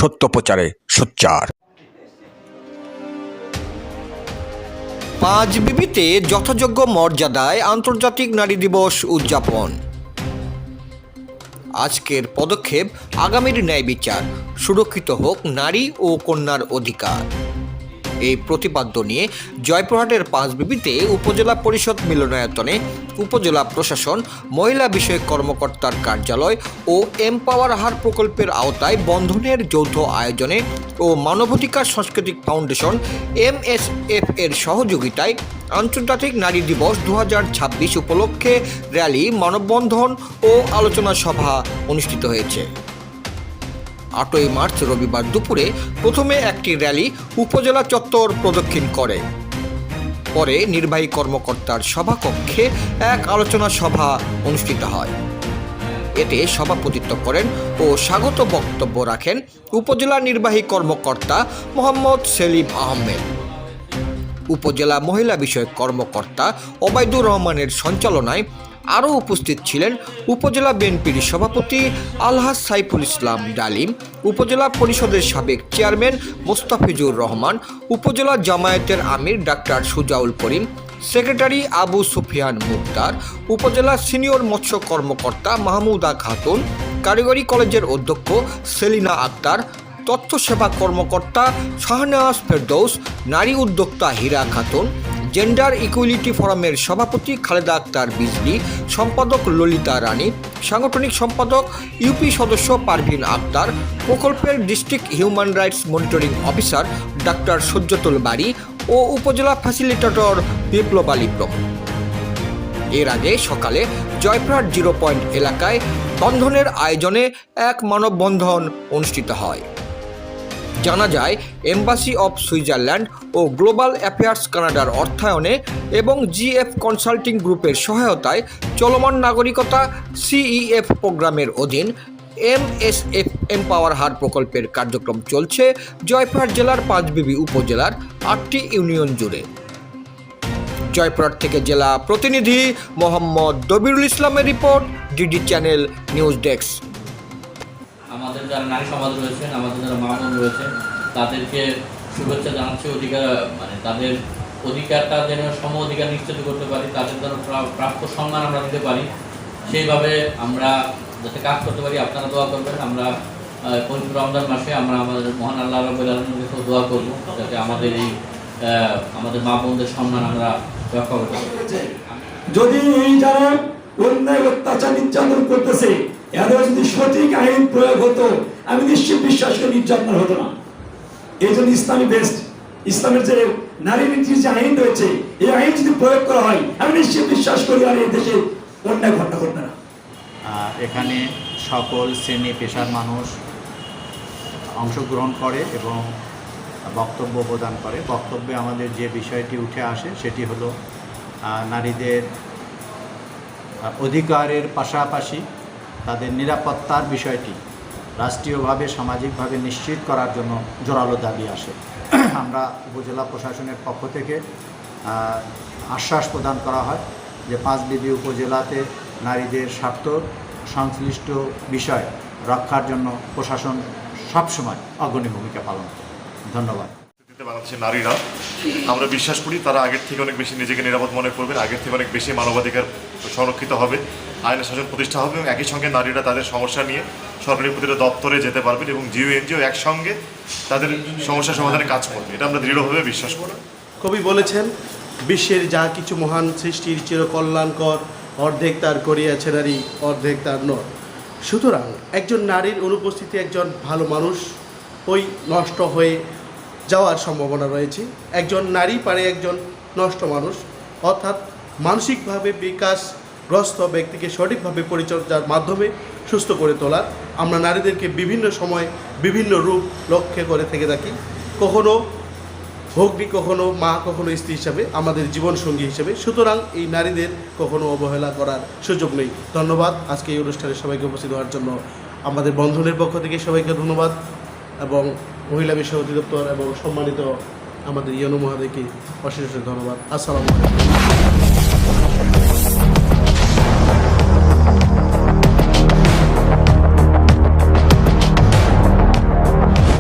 সত্য প্রচারে সোচ্চার। পাঁচবিবিতে যথাযোগ্য মর্যাদায় আন্তর্জাতিক নারী দিবস উদযাপন। আজকের পদক্ষেপ আগামীর ন্যায় বিচার, সুরক্ষিত হোক নারী ও কন্যার অধিকার। এই প্রতিপাদ্য নিয়ে জয়পুরহাটের পাঁচবিবিতে উপজেলা পরিষদ মিলনায়তনে উপজেলা প্রশাসন, মহিলা বিষয়ক কর্মকর্তার কার্যালয় ও এমপাওয়ার হার প্রকল্পের আওতায় বন্ধনের যৌথ আয়োজনে ও মানবাধিকার সাংস্কৃতিক ফাউন্ডেশন MSF এর সহযোগিতায় আন্তর্জাতিক নারী দিবস 2026 উপলক্ষে র্যালি, মানববন্ধন ও আলোচনা সভা অনুষ্ঠিত হয়েছে। 8ই মার্চ রবিবার দুপুরে প্রথমে একটি র্যালি উপজেলা চত্বর প্রদক্ষিণ করে, পরে নির্বাহী কর্মকর্তার সভাকক্ষে এক আলোচনা সভা অনুষ্ঠিত হয়। এতে সভাপতিত্ব করেন ও স্বাগত বক্তব্য রাখেন উপজেলা নির্বাহী কর্মকর্তা মোহাম্মদ সেলিম আহমেদ। উপজেলা মহিলা বিষয়ক কর্মকর্তা ওবায়দুর রহমানের সঞ্চালনায় আরও উপস্থিত ছিলেন উপজেলা বিএনপির সভাপতি আলহাজ সাইফুল ইসলাম ডালিম, উপজেলা পরিষদের সাবেক চেয়ারম্যান মোস্তাফিজুর রহমান, উপজেলা জামায়াতের আমির ডাক্তার সুজাউল করিম, সেক্রেটারি আবু সুফিয়ান মুক্তার, উপজেলা সিনিয়র মৎস্য কর্মকর্তা মাহমুদা খাতুন, কারিগরি কলেজের অধ্যক্ষ সেলিনা আক্তার, তথ্য সেবা কর্মকর্তা শাহনেওয়াজ ফেরদৌস, নারী উদ্যোক্তা হীরা খাতুন, জেন্ডার ইকুয়ালিটি ফোরামের সভাপতি খালেদা আক্তার বিজলি, সম্পাদক ললিতা রানী, সাংগঠনিক সম্পাদক ইউপি সদস্য পারভিন আক্তার, প্রকল্পের district human rights monitoring officer doctor Sajjatul Bari ও উপজেলা ফ্যাসিলিটেটর বিপ্লব আলী প্রমুখ। এর আগে সকালে জয়পুরহাট 0 পয়েন্ট এলাকায় বন্ধনের আয়োজনে এক মানববন্ধন অনুষ্ঠিত হয়। জানা যায়, এম্বাসি অব সুইজারল্যান্ড ও গ্লোবাল অ্যাফেয়ার্স কানাডার অর্থায়নে এবং GF কনসাল্টিং গ্রুপের সহায়তায় চলমান নাগরিকতা CEF প্রোগ্রামের অধীন MSF এমপাওয়ার হার প্রকল্পের কার্যক্রম চলছে জয়পুরহাট জেলার পাঁচবিবি উপজেলার 8টি ইউনিয়ন জুড়ে। জয়পুরহাট থেকে জেলা প্রতিনিধি মোহাম্মদ দবিরুল ইসলামের report, DD channel news desk. আমাদের যারা নারী সমাজ রয়েছেন, আমাদের যারা মা বোন রয়েছেন, তাদেরকে শুভেচ্ছা জানাচ্ছি। তাদের অধিকারটা যেন সম অধিকার নিশ্চিত করতে পারি, তাদের যেন প্রাপ্য সম্মান আমরা দিতে পারি, সেইভাবে আমরা যাতে কাজ করতে পারি। আপনারা দোয়া করবেন। আমরা পবিত্র রমজান মাসে আমরা আমাদের মহান আল্লাহ রাব্বুল আলামিনের কাছে দোয়া করব যাতে আমাদের এই আমাদের মা বোনদের সম্মান আমরা রক্ষা করতে পারি। যদি এই যারা অন্যায় অত্যাচার নির্যাতন করতেছে এদের যদি সঠিক আইন প্রয়োগ হতো, আমি নিশ্চিত বিশ্বাস করি নির্যাতন হতো না। এই জন্য ইসলামী বেস্ট, ইসলামের যে নারী নীতির যে আইন রয়েছে, এই আইন যদি প্রয়োগ করা হয়, আমি নিশ্চিত বিশ্বাস করি আর এই দেশে অন্যায় ঘটনা ঘটবে না। এখানে সকল শ্রেণী পেশার মানুষ অংশগ্রহণ করে এবং বক্তব্য প্রদান করে। বক্তব্যে আমাদের যে বিষয়টি উঠে আসে সেটি হলো নারীদের অধিকারের পাশাপাশি তাদের নিরাপত্তার বিষয়টি রাষ্ট্রীয়ভাবে সামাজিকভাবে নিশ্চিত করার জন্য জোরালো দাবি আসে। আমরা উপজেলা প্রশাসনের পক্ষ থেকে আশ্বাস প্রদান করা হয় যে পাঁচবিবি উপজেলাতে নারীদের স্বার্থ সংশ্লিষ্ট বিষয় রক্ষার জন্য প্রশাসন সবসময় অগ্রণী ভূমিকা পালন করে। ধন্যবাদ। বাংলাদেশের নারীরা আমরা বিশ্বাস করি তারা আগের থেকে অনেক বেশি নিজেকে নিরাপদ মনে করবেন, আগের থেকে অনেক বেশি মানবাধিকার সংরক্ষিত হবে, আইনের শাসন প্রতিষ্ঠা হবে এবং একই সঙ্গে নারীরা তাদের সমস্যা নিয়ে সরকারি প্রতিটা দপ্তরে যেতে পারবেন এবং NGO একসঙ্গে তাদের সমস্যা সমাধানে কাজ করবে। এটা আমরা দৃঢ়ভাবে বিশ্বাস করি। কবি বলেছেন, বিশ্বের যা কিছু মহান সৃষ্টির চিরকল্যাণকর, অর্ধেক তার করিয়াছে নারী, অর্ধেক তার নর। সুতরাং একজন নারীর অনুপস্থিতি একজন ভালো মানুষ ওই নষ্ট হয়ে যাওয়ার সম্ভাবনা রয়েছে। একজন নারী পারে একজন নষ্ট মানুষ, অর্থাৎ মানসিকভাবে বিকাশগ্রস্ত ব্যক্তিকে সঠিকভাবে পরিচর্যার মাধ্যমে সুস্থ করে তোলার। আমরা নারীদেরকে বিভিন্ন সময় বিভিন্ন রূপ লক্ষ্য করে থেকে থাকি, কখনো ভগ্নী, কখনো মা, কখনো স্ত্রী হিসাবে, আমাদের জীবনসঙ্গী হিসেবে। সুতরাং এই নারীদের কখনো অবহেলা করার সুযোগ নেই। ধন্যবাদ আজকে এই অনুষ্ঠানে সবাইকে উপস্থিত হওয়ার জন্য। আমাদের বন্ধনের পক্ষ থেকে সবাইকে ধন্যবাদ এবং মহিলা বিষয় অধিদপ্তর এবং সম্মানিত আমাদের ইয়নো মহাদেরকে অশেষ ধন্যবাদ। আসসালামু আলাইকুম।